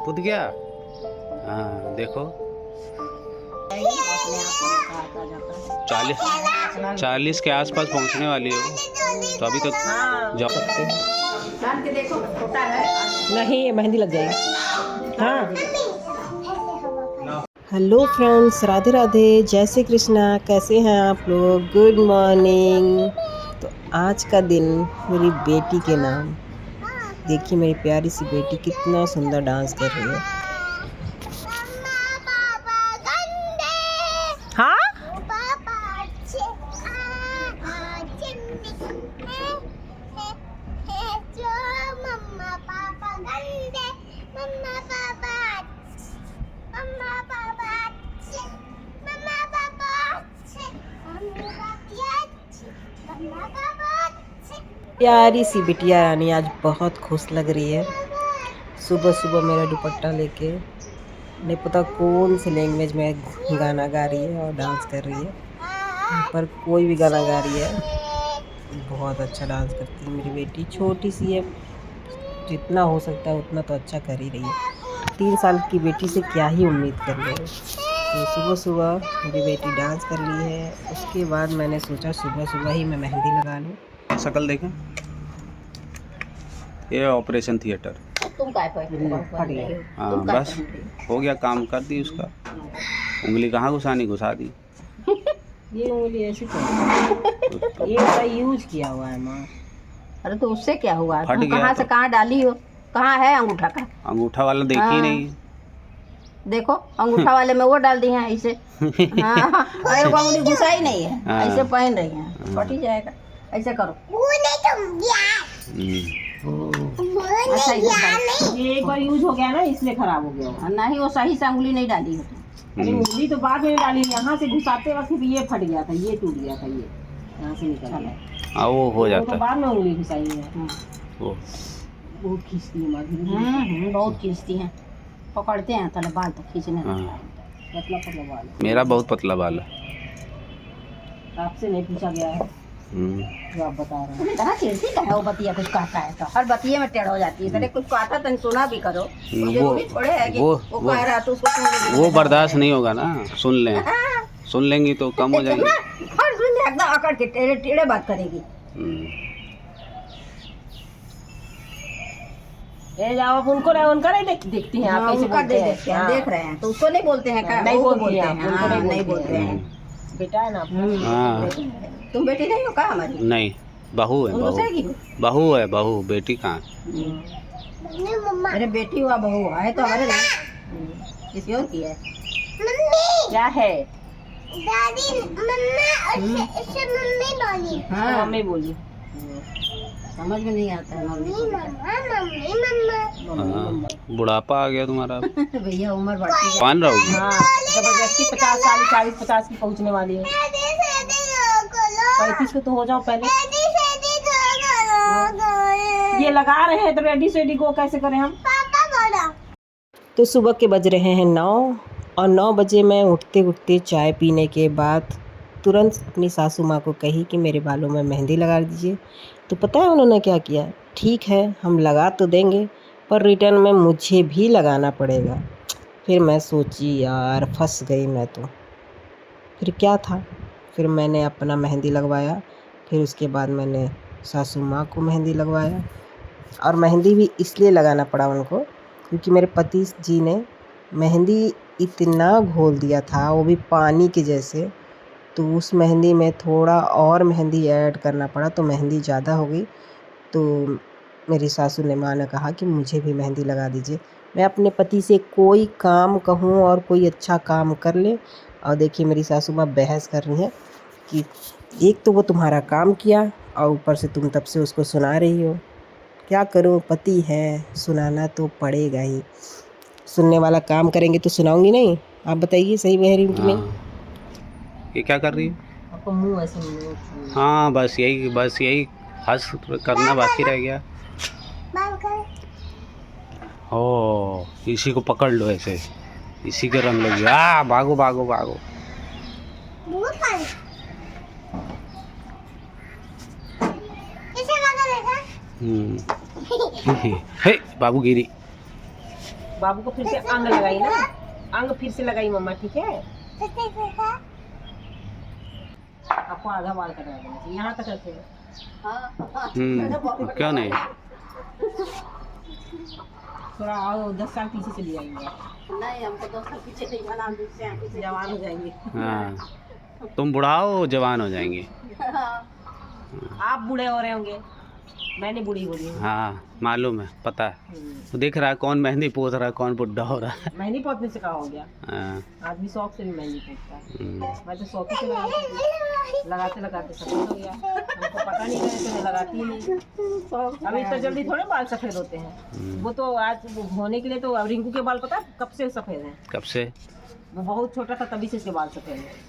कूद गया। हाँ देखो 40 के आसपास पहुंचने वाली हो तो अभी तक जा सकते हैं। देखो छोटा है नहीं, ये मेहंदी लग जाएगी। हाँ, हेलो फ्रेंड्स, राधे राधे, जय श्री कृष्णा। कैसे हैं आप लोग? Good morning. तो आज का दिन मेरी बेटी के नाम। देखिए मेरी प्यारी सी बेटी कितना सुंदर डांस कर रही है। हाँ प्यारी सी बिटिया रानी आज बहुत खुश लग रही है। सुबह सुबह मेरा दुपट्टा लेके, नहीं पता कौन सी लैंग्वेज में गाना गा रही है और डांस कर रही है, पर कोई भी गाना गा रही है। बहुत अच्छा डांस करती है मेरी बेटी। छोटी सी है, जितना हो सकता है उतना तो अच्छा कर ही रही है। 3 साल की बेटी से क्या ही उम्मीद कर रहे हैं। तो सुबह सुबह मेरी बेटी डांस कर ली है। उसके बाद मैंने सोचा सुबह सुबह ही मैं मेहंदी लगा लूँ। शकल देखें, ये ऑपरेशन थिएटर। तुम काय पर हाँ बस हो गया, काम कर दी उसका। उंगली कहाँ घुसानी घुसा दी। ये उंगली ऐसे ये का यूज किया हुआ है माँ। अरे तो उससे क्या हुआ? फट तुम गया कहाँ तो। से कहाँ डाली हो? कहाँ है अंगूठा का? अंगूठा वाला देखी हाँ। नहीं। देखो अंगूठा वाले में वो डाल दी है ऐसे। हाँ अरे वो अंगुली घुसा ही नहीं है। हाँ। ऐसे पहन रही है, फट ही जाएगा। ऐसे करो। अच्छा ये एक बार यूज हो गया ना, इसलिए खराब हो गया। नहीं वो सही से अंगुली नहीं डाली हो। अरे उंगली तो बाद में डाली, यहाँ से घुसाते वक्त भी ये फट गया था, ये टूट गया था, ये यहाँ से निकल गया। हाँ वो हो तो जाता है बाद में उंगली घुसाई है। वो। बहुत खींचती है माँ, बहुत खींचती हैं। पकड़ते हैं थोड़ा बाल तो खींचने हाँ। पतला पतला बाल है। मेरा बहुत पतला बाल है। आपसे नहीं पूछा गया है जो आप बता रहे हैं। कहाँ चिड़ती का है वो बतिया? कुछ कहता है तो हर बतिये में टेढ़ हो जाती है। तेरे कुछ कहता तो सुना भी करो। जरूरी थोड़े है कि वो कह रहा तो उसको सुन ले। वो बर्दाश्त नहीं होगा ना। सुन लें, सुन लेंगी तो कम हो जाएंगे। हर सुन ले एकदम अकड़ के टेढ़े टेढ़े बात करेगी। ये जाओ आप उनको नहीं देखती हैं आप? उनका देख रहे हैं तो उसको नहीं बोलते हैं क्या? नहीं बोलते हैं, हाँ, नहीं बोलते हैं। बेटा है ना आपका? हाँ तुम बेटी नहीं हो का हमारी? नहीं, बहू है। तुम बहू दूसरे की हो? बहू है, बहू। बेटी कहाँ? अरे बेटी हुआ बहू हुआ है तो हमारे ना किसी और की है। क्या है? दादी मम्मा उससे मम्मी बोली। हाँ मम्मी बोली। समझ में नहीं आता है मम्मी मम्मी मम्मा हाँ, बुढ़ापा आ गया तुम्हारा। भैया उम्र बढ़ती है। पान रहोगी। हाँ जबरदस्ती 50 साल 40-50 की पहुँचने वाली है। 35 को तो हो जाओ पहले। ये लगा रहे हैं तो रेडी सेडी को कैसे करें हम? तो सुबह के बज रहे हैं 9 और 9 बजे मैं उठते उठते चाय पीने के बाद तुरंत अपनी सासू माँ को कही कि मेरे बालों में मेहंदी लगा दीजिए। तो पता है उन्होंने क्या किया? ठीक है हम लगा तो देंगे, पर रिटर्न में मुझे भी लगाना पड़ेगा। फिर मैं सोची यार फंस गई मैं तो। फिर क्या था, फिर मैंने अपना मेहंदी लगवाया। फिर उसके बाद मैंने सासू माँ को मेहंदी लगवाया। और मेहंदी भी इसलिए लगाना पड़ा उनको क्योंकि मेरे पति जी ने मेहंदी इतना घोल दिया था, वो भी पानी के जैसे। तो उस मेहंदी में थोड़ा और मेहंदी ऐड करना पड़ा तो मेहंदी ज़्यादा हो गई। तो मेरी सासू ने माँ ने कहा कि मुझे भी मेहंदी लगा दीजिए। मैं अपने पति से कोई काम कहूँ और कोई अच्छा काम कर ले, और देखिए मेरी सासू माँ बहस कर रही हैं कि एक तो वो तुम्हारा काम किया और ऊपर से तुम तब से उसको सुना रही हो। क्या करूँ, पति है, सुनाना तो पड़ेगा ही। सुनने वाला काम करेंगे तो सुनाऊंगी नहीं? आप बताइए सही बह रही हूँ कि नहीं? हाँ। ये क्या कर रही है? आपको मुँह ऐसे हाँ बस यही हंस करना बाकी रह गया। ओ इसी को पकड़ लो ऐसे, इसी के रंग लगी। भागो भागो भागो। हे बाबू गिरी। बाबू को फिर से अंग लगाई ना, अंग फिर से लगाई मम्मा, ठीक है। आपको आधा बाल कटवा देना चाहिए, यहाँ तक रखे। क्यों नहीं? थोड़ा और 10 साल पीछे चली जाएंगे। नहीं, हमको 10 साल पीछे नहीं जाना, हम दूसरे पीछे जवान हो जाएंगे। हाँ, तुम बुढ़ा हो, जवान हो जाएंगे। आप बूढ़े हो रहे होंगे, मैंने बूढ़ी हो रही हूँ। हाँ मालूम है, पता है। तो देख रहा है कौन मेहंदी पोत रहा है, कौन बुढ़ा हो रहा है। मेहंदी पोतने से कहा हो गया। हाँ। आदमी शौक से भी मेहंदी पोतता है। मैं तो शौक से लगाते लगाते सफेद हो गया, हमको पता नहीं था, तो मैं लगाती ही नहीं। अभी इतना जल्दी थोड़े बाल सफेद होते हैं। वो तो आज होने के लिए तो रिंकू के बाल पता है कब से सफेद हैं। कब से? वो बहुत छोटा था तभी से इसके बाल सफेद हैं।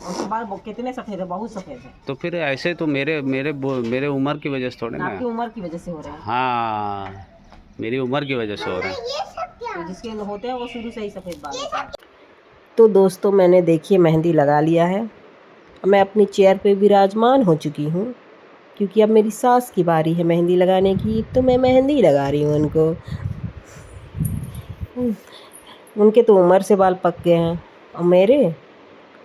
उसके बाल कितने सफेद है, बहुत सफेद है। तो फिर ऐसे तो मेरे उम्र की वजह से थोड़े ना। आपकी उम्र की वजह से हो रहे हैं। हाँ, मेरी उम्र की वजह से हो रहा है। तो जिसके होते हैं वो शुरू से ही सफेद बाल होते हैं। तो दोस्तों मैंने देखिए मेहंदी लगा लिया है। मैं अपनी चेयर पे विराजमान हो चुकी हूँ, क्योंकि अब मेरी सास की बारी है मेहंदी लगाने की, तो मैं मेहंदी लगा रही हूँ उनको। उनके तो उम्र से बाल पक गए हैं, और मेरे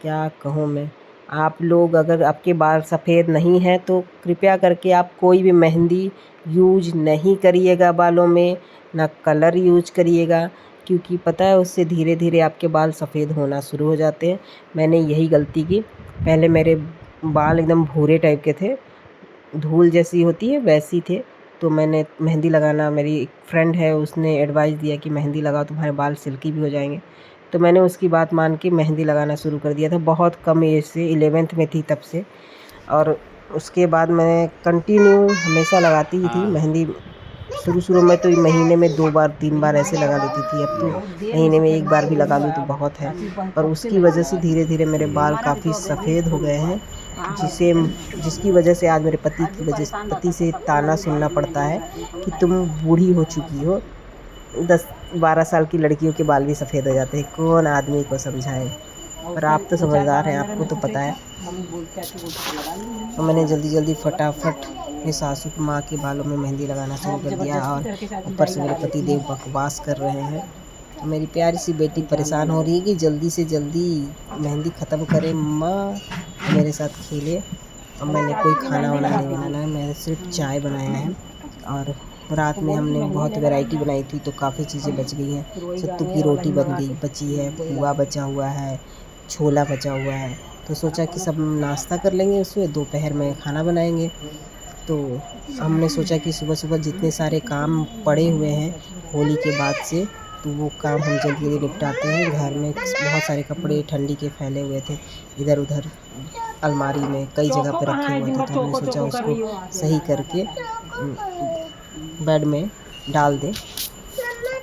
क्या कहूँ मैं। आप लोग अगर आपके बाल सफ़ेद नहीं हैं तो कृपया करके आप कोई भी मेहंदी यूज नहीं करिएगा बालों में, ना कलर यूज करिएगा, क्योंकि पता है उससे धीरे धीरे आपके बाल सफ़ेद होना शुरू हो जाते हैं। मैंने यही गलती की। पहले मेरे बाल एकदम भूरे टाइप के थे, धूल जैसी होती है वैसी थे। तो मैंने मेहंदी लगाना, मेरी एक फ्रेंड है उसने एडवाइस दिया कि मेहंदी लगाओ तुम्हारे बाल सिल्की भी हो जाएंगे। तो मैंने उसकी बात मान के मेहंदी लगाना शुरू कर दिया था, बहुत कम एज से, 11th में थी तब से। और उसके बाद मैं कंटिन्यू हमेशा लगाती ही थी मेहंदी। शुरू में तो महीने में 2 बार 3 बार ऐसे लगा लेती थी, अब तो महीने में 1 बार भी लगा लूँ तो बहुत है। और उसकी वजह से धीरे धीरे मेरे बाल काफ़ी सफ़ेद हो गए हैं, जिसकी वजह से आज मेरे पति से ताना सुनना पड़ता है कि तुम बूढ़ी हो चुकी हो। 10-12 साल की लड़कियों के बाल भी सफ़ेद हो जाते हैं, कौन आदमी को समझाए। पर आप तो समझदार हैं, आपको तो पता है। तो मैंने जल्दी फटाफट अपने सासू की माँ के बालों में मेहंदी लगाना शुरू कर दिया, और ऊपर से मेरे पति देव बकवास कर रहे हैं। तो मेरी प्यारी सी बेटी परेशान हो रही है कि जल्दी से जल्दी मेहंदी ख़त्म करे, माँ मेरे साथ खेले। और मैंने कोई खाना वाना नहीं बनाना है, मैंने सिर्फ चाय बनाया है। और रात में हमने बहुत वैरायटी बनाई थी, तो काफ़ी चीज़ें बच गई हैं। सत्तू की रोटी बची है, पुआ बचा हुआ है, छोला बचा हुआ है। तो सोचा कि सब नाश्ता कर लेंगे, उसमें दोपहर में खाना बनाएंगे। तो हमने सोचा कि सुबह जितने सारे काम पड़े हुए हैं होली के बाद से, तो वो काम हम जल्दी निपटाते हैं। घर में बहुत सारे कपड़े ठंडी के फैले हुए थे, इधर उधर अलमारी में कई जगह पे रखे हुए थे। तो हमने सोचा उसको सही करके बेड में डाल दें।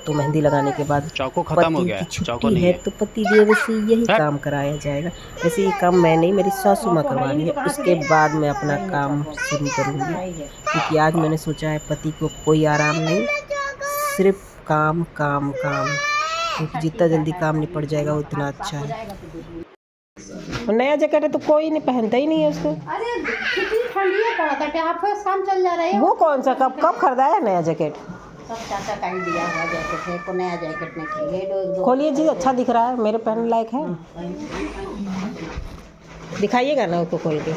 तो मेहंदी लगाने के बाद चौको खत्म हो गया, पति की चौको छुट्टी नहीं है, है। तो पति देव से यही काम कराया जाएगा। वैसे ये काम मैं नहीं, मेरी सासू माँ करवा रही है। उसके बाद मैं अपना काम शुरू करूँगी, क्योंकि आज मैंने सोचा है पति को कोई आराम नहीं, सिर्फ काम काम काम, क्योंकि जितना जल्दी काम निपट जाएगा उतना अच्छा है। नया जैकेट है तो कोई नहीं पहनता ही नहीं है उसको। अरे कितनी ठंडी है, पड़ा था आप शाम चल जा रहे हो। वो कौन सा कब खरीदा है नया जैकेट? सब चाचा का ही दिया हुआ जैकेट है, को नया जैकेट नहीं चाहिए। खोलिए जी, अच्छा दिख रहा है, मेरे पहनने लायक है। दिखाइएगा ना उसको खोल के।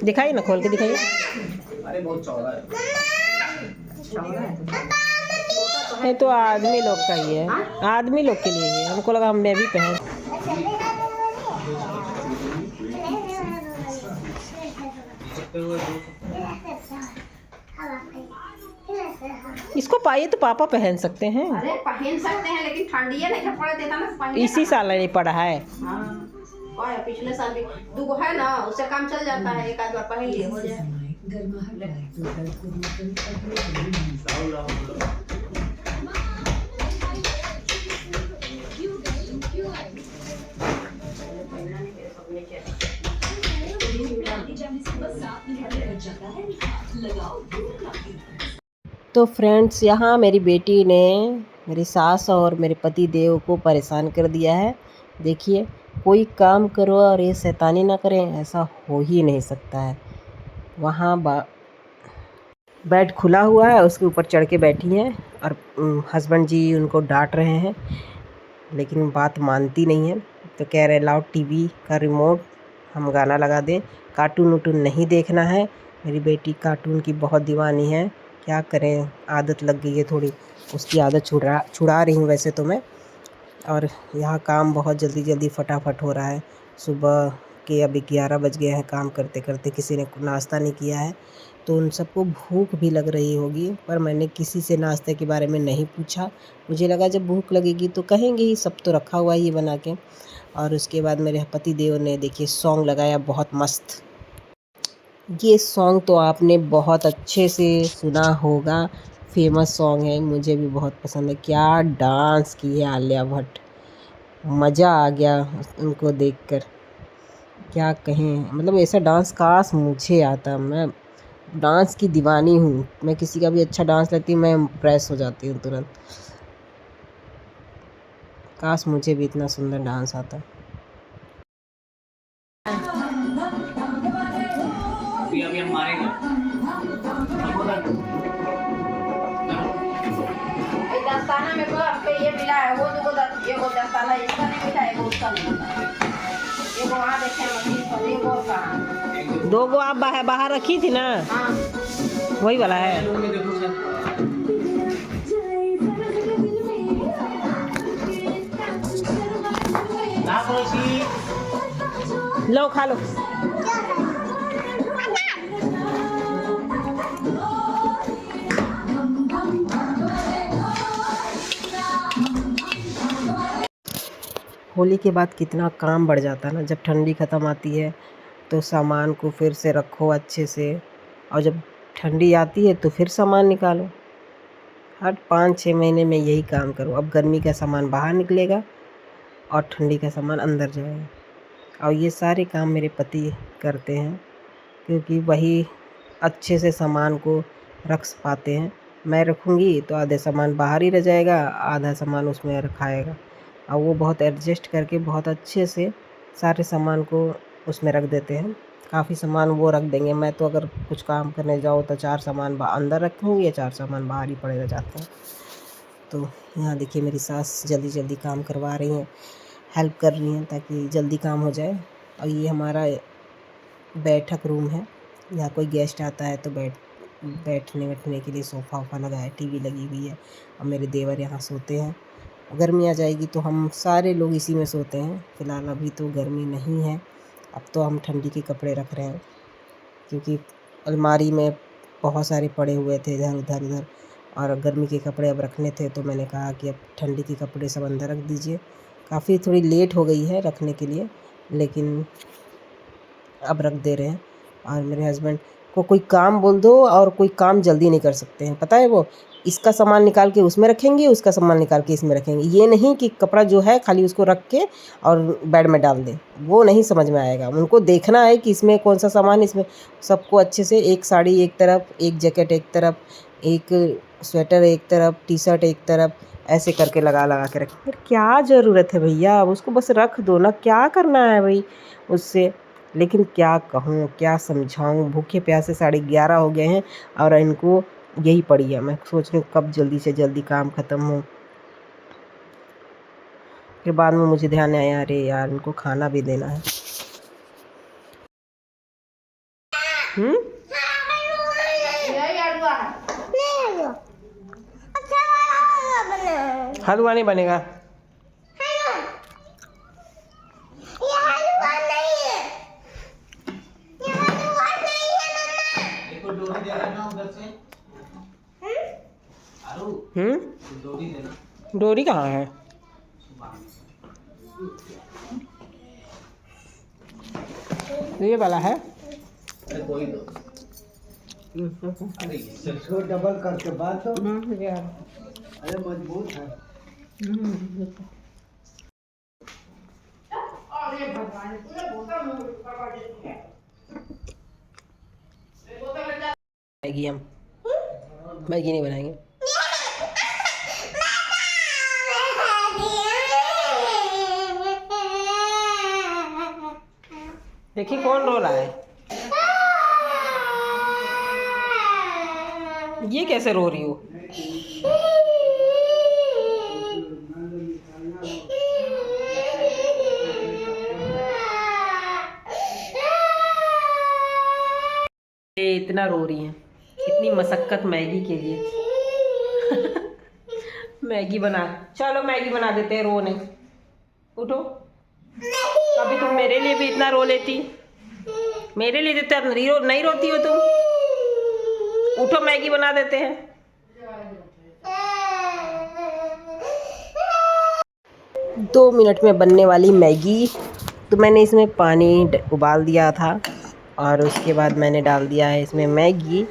दिखाइए ना, खोल के दिखाइए। अरे बहुत चौड़ा है। ये तो आदमी लोग का ही है, आदमी लोग के लिए ही है। हमको लगा मैं भी पहन। इसको पाइए तो पापा पहन सकते हैं। अरे पहन सकते हैं, लेकिन ठंडी है नहीं पड़ा देता ना। इसी साल नहीं पड़ा है। हाँ, और पिछले साल भी 2 है ना, उससे काम चल जाता है, एक आध बार पहन लिए हो जाए। तो फ्रेंड्स, यहाँ मेरी बेटी ने मेरी सास और मेरे पति देव को परेशान कर दिया है। देखिए, कोई काम करो और ये शैतानी ना करें, ऐसा हो ही नहीं सकता है। वहाँ बेड खुला हुआ है, उसके ऊपर चढ़ के बैठी हैं और हस्बैंड जी उनको डांट रहे हैं, लेकिन बात मानती नहीं है। तो कह रहे लाओ टीवी का रिमोट हम गाना लगा दें, कार्टून वूटून नहीं देखना है। मेरी बेटी कार्टून की बहुत दीवानी है, क्या करें, आदत लग गई है थोड़ी, उसकी आदत छुड़ा रही हूँ वैसे तो मैं। और यहाँ काम बहुत जल्दी जल्दी फटाफट हो रहा है। सुबह के अभी 11 बज गए हैं काम करते करते, किसी ने नाश्ता नहीं किया है, तो उन सबको भूख भी लग रही होगी, पर मैंने किसी से नाश्ते के बारे में नहीं पूछा। मुझे लगा जब भूख लगेगी तो कहेंगे ही, सब तो रखा हुआ है ये बना के। और उसके बाद मेरे पति देव ने देखिए सॉन्ग लगाया बहुत मस्त। ये सॉन्ग तो आपने बहुत अच्छे से सुना होगा, फेमस सॉन्ग है, मुझे भी बहुत पसंद है। क्या डांस की है आलिया भट्ट, मज़ा आ गया उनको देखकर, क्या कहें। मतलब ऐसा डांस काश मुझे आता, मैं डांस की दीवानी हूँ। मैं किसी का भी अच्छा डांस लेती हूँ, मैं इम्प्रेस हो जाती हूँ तुरंत। काश मुझे भी इतना सुंदर डांस आता। अभी हम मारेंगे। दस्ताना में को आपके ये मिला है, वो एगो दस्ताना इसका नहीं मिला, एगो उसका नहीं मिला। एगो वहाँ देखे मशीन पर, एगो कहाँ। 2 गो आप बाहर रखी थी ना, हाँ, वही वाला है। लो खा लो। होली के बाद कितना काम बढ़ जाता है ना, जब ठंडी ख़त्म आती है तो सामान को फिर से रखो अच्छे से, और जब ठंडी आती है तो फिर सामान निकालो। हर 5-6 महीने में यही काम करो। अब गर्मी का सामान बाहर निकलेगा और ठंडी का सामान अंदर जाएगा, और ये सारे काम मेरे पति करते हैं, क्योंकि वही अच्छे से सामान को रख पाते हैं। मैं रखूँगी तो आधे सामान बाहर ही रह जाएगा, आधा सामान उसमें रखाएगा, और वो बहुत एडजस्ट करके बहुत अच्छे से सारे सामान को उसमें रख देते हैं। काफ़ी सामान वो रख देंगे, मैं तो अगर कुछ काम करने जाऊँ तो 4 सामान अंदर रखूँगी या 4 सामान बाहर ही पड़े रह जाते हैं। तो यहाँ देखिए मेरी सास जल्दी जल्दी काम करवा रही हैं, हेल्प कर रही हैं ताकि जल्दी काम हो जाए। और ये हमारा बैठक रूम है, यहाँ कोई गेस्ट आता है तो बैठने के लिए सोफ़ा वोफ़ा लगा है, टीवी लगी हुई है, और मेरे देवर यहाँ सोते हैं। गर्मी आ जाएगी तो हम सारे लोग इसी में सोते हैं। फ़िलहाल अभी तो गर्मी नहीं है, अब तो हम ठंडी के कपड़े रख रहे हैं, क्योंकि अलमारी में बहुत सारे पड़े हुए थे इधर, और गर्मी के कपड़े अब रखने थे, तो मैंने कहा कि अब ठंडी के कपड़े सब अंदर रख दीजिए। काफ़ी थोड़ी लेट हो गई है रखने के लिए, लेकिन अब रख दे रहे हैं। और मेरे हस्बैंड को कोई काम बोल दो और कोई काम जल्दी नहीं कर सकते हैं, पता है। वो इसका सामान निकाल के उसमें रखेंगे, उसका सामान निकाल के इसमें रखेंगे। ये नहीं कि कपड़ा जो है खाली उसको रख के और बेड में डाल दें, वो नहीं समझ में आएगा। उनको देखना है कि इसमें कौन सा सामान, इसमें सबको अच्छे से, एक साड़ी एक तरफ, एक जैकेट एक तरफ, एक स्वेटर एक तरफ, टी शर्ट एक तरफ, ऐसे करके लगा के रखें। फिर क्या ज़रूरत है भैया, उसको बस रख दो ना, क्या करना है भाई उससे। लेकिन क्या कहूँ, क्या समझाऊँ, भूखे प्यासे 11:30 हो गए हैं और इनको यही पड़ी है। मैं सोच रही हूँ कब जल्दी से जल्दी काम ख़त्म हो। फिर बाद में मुझे ध्यान आया, अरे यार इनको खाना भी देना है। हलवा नहीं बनेगा। डोरी कहाँ है? ये वाला है, इसको डबल करके बात। अरे मजबूत है। मैगी हम मैगी नहीं बनाएंगे। देखिए कौन रो रहा है। ये कैसे रो रही हो? ये इतना रो रही है, इतनी मशक्कत मैगी के लिए। मैगी बना, चलो मैगी बना देते हैं, रो नहीं। उठो, अभी तुम मेरे लिए भी इतना रो लेती, मेरे लिए तो नहीं रोती हो तुम। उठो मैगी बना देते हैं। 2 मिनट में बनने वाली मैगी। तो मैंने इसमें पानी उबाल दिया था और उसके बाद मैंने डाल दिया है इसमें मैगी,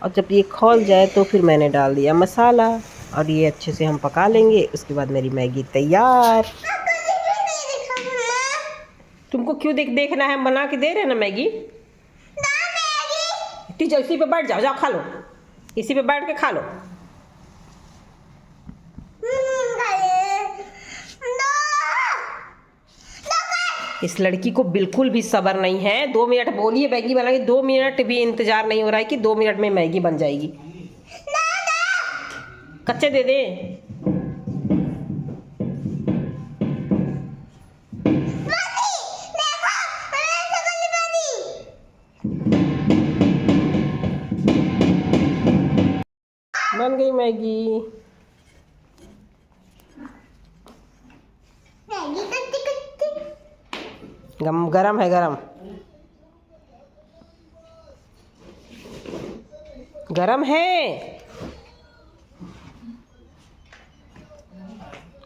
और जब ये खौल जाए तो फिर मैंने डाल दिया मसाला और ये अच्छे से हम पका लेंगे। उसके बाद मेरी मैगी तैयार। तुमको क्यों देखना है, हम बना के दे रहे हैं ना मैगी। टीचर इसी पे बैठ जाओ, जाओ खा लो, इसी पे बैठ के खा लो। इस लड़की को बिल्कुल भी सब्र नहीं है। 2 मिनट बोलिए मैगी बनाएगी, 2 मिनट भी इंतजार नहीं हो रहा है कि 2 मिनट में मैगी बन जाएगी। कच्चे दे दे। बन गई मैगी। गरम है, गरम है।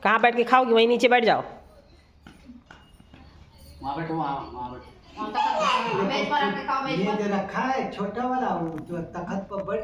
कहाँ बैठ के खाओगी? वहीं नीचे बैठ जाओ। वहाँ बैठो, वहाँ बैठो। मेज पर आके खाओ, मेज पर। ये रखा है छोटा वाला, वो जो तखत पर बैठ